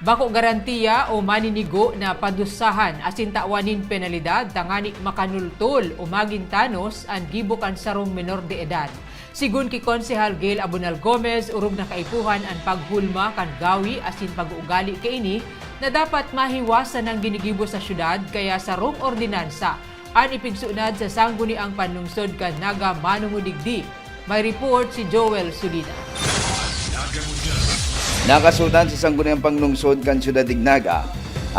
Bako garantiya o maninigo na padusahan asin tawanin penalidad tangani makanultol o magintanos ang gibukan sarong menor de edad. Sigun ki Konsehal Gail Abunal Gomez, urog na kaipuhan ang paghulma kan gawi asin pag-uugali kaini na dapat mahiwasan ang ginigibo sa syudad kaya sarong ordinansa ang ipigsunad sa sangguniang panlungsod kan Naga Manumudigdi. May report si Joel Sulina. Nakasutan sa sangguniang panglungsod kan Siyudad Dignaga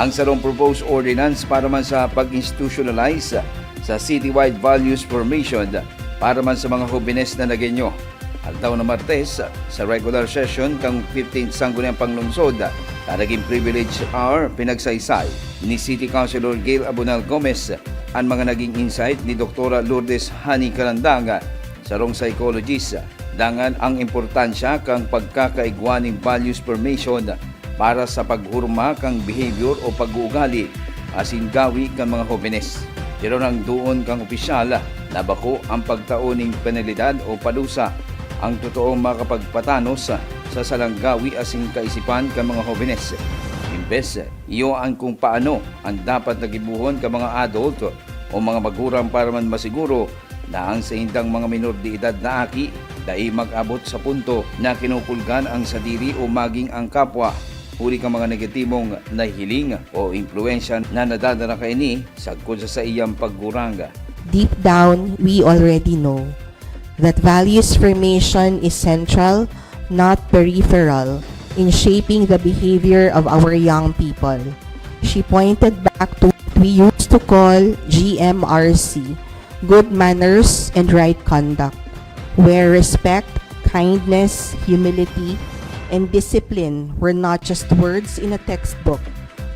ang sarong proposed ordinance para man sa pag-institutionalize sa citywide values formation para man sa mga hobines na nagenyo. Altaw na Martes sa regular session kang 15th sangguniang panglungsod na naging privilege hour pinagsaysay ni City Councilor Gail Abunal Gomez ang mga naging insight ni Dr. Lourdes Hani Calandanga, sarong psychologist. Dangan ang importansya kang pagkakaigwaning values formation para sa paghurma kang behavior o pag-uugali asin gawi kang mga hobenes. Pero nang doon kang opisyal na bako ang pagtauning penalidad o padusa ang totoong makapagpatanos sa salanggawi asin kaisipan kang mga hobenes. Imbes, iyo ang kung paano ang dapat nagibuhon ka mga adult o mga magulang para man masiguro na ang sa indang mga minor de edad na aki dai mag-abot sa punto na kinupulgan ang sadiri o maging ang kapwa huli ka mga negatibong nahiling o impluensya na nadadala kaini sagkod sa iyang pagguranga. Deep down, we already know that values formation is central, not peripheral, in shaping the behavior of our young people. She pointed back to what we used to call GMRC, good manners and right conduct, where respect, kindness, humility, and discipline were not just words in a textbook,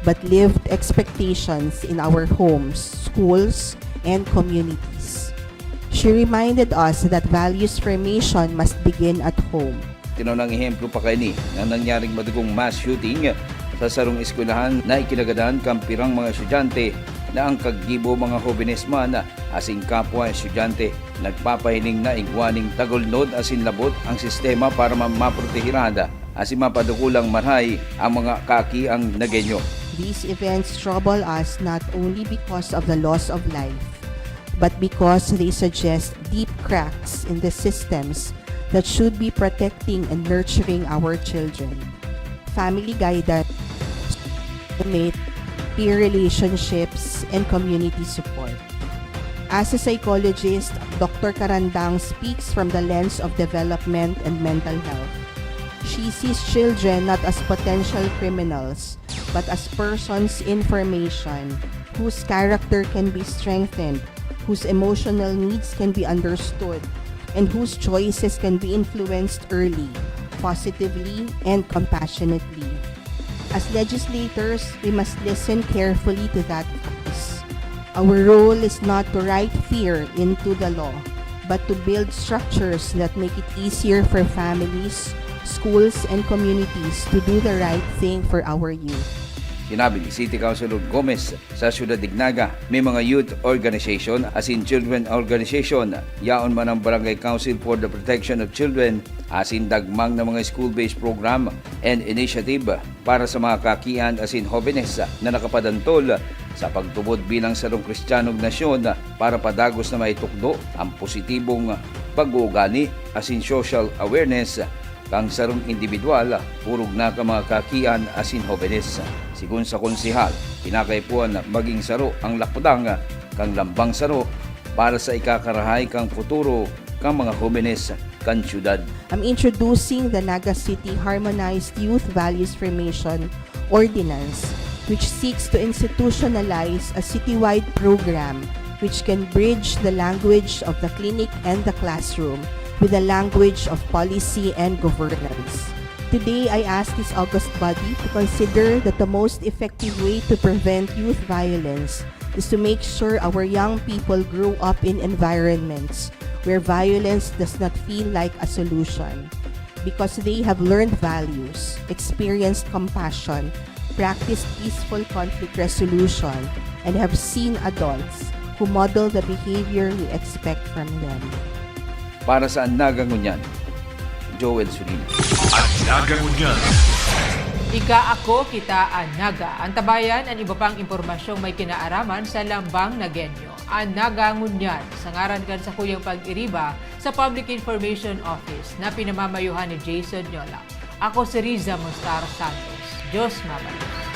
but lived expectations in our homes, schools, and communities. She reminded us that values formation must begin at home. Tinunang ehemplo pa kayo ni na nangyaring madugong mass shooting sa sarong eskwelahan na ikinagadahan kampirang mga estudyante na ang kaggibo mga hobenes man asing kapwa estudyante nagpapahiling na igwaning tagolnod asin labot ang sistema para maprotehirada asin mapadukulang marhay ang mga kaki ang nagenyo. These events trouble us not only because of the loss of life, but because they suggest deep cracks in the systems that should be protecting and nurturing our children. Family guidance, peer relationships, and community support. As a psychologist, Dr. Carandang speaks from the lens of development and mental health. She sees children not as potential criminals, but as persons in formation, whose character can be strengthened, whose emotional needs can be understood, and whose choices can be influenced early, positively, and compassionately. As legislators, we must listen carefully to that voice. Our role is not to write fear into the law, but to build structures that make it easier for families, schools, and communities to do the right thing for our youth. Sinabi ni City Councilor Gomez sa Siyudad Dignaga, may mga youth organization as in children organization, yaon man ang Barangay Council for the Protection of Children, as in dagmang na mga school-based program and initiative para sa mga kakian as in hobenes na nakapadantol sa pagtubod bilang sarong Kristiyanong nasyon para padagos na maitukdo ang positibong pag-uugali as in social awareness kang sarong individual, purog na ka mga kakian asin hobenes. Sigun sa konsehal, pinakaipuan na maging saro ang lakpudang kang lambang saro para sa ikakarahay kang futuro kang mga hobenes kan syudad. I'm introducing the Naga City Harmonized Youth Values Formation Ordinance, which seeks to institutionalize a citywide program which can bridge the language of the clinic and the classroom with the language of policy and governance. Today, I ask this august body to consider that the most effective way to prevent youth violence is to make sure our young people grow up in environments where violence does not feel like a solution, because they have learned values, experienced compassion, practiced peaceful conflict resolution, and have seen adults who model the behavior we expect from them. Para sa Nagangunyan, Joel Sulina. Nagangunyan. Ika ako, kita ang naga. Ang tabayan ang iba pang impormasyong may kinaaraman sa lambang na genyo. Ang naga ngunyan, sa ngaran kan sa kuyang pag-iriba sa Public Information Office na pinamamayuhan ni Jason Nyola. Ako si Riza Mustar Santos. Diyos mabalos.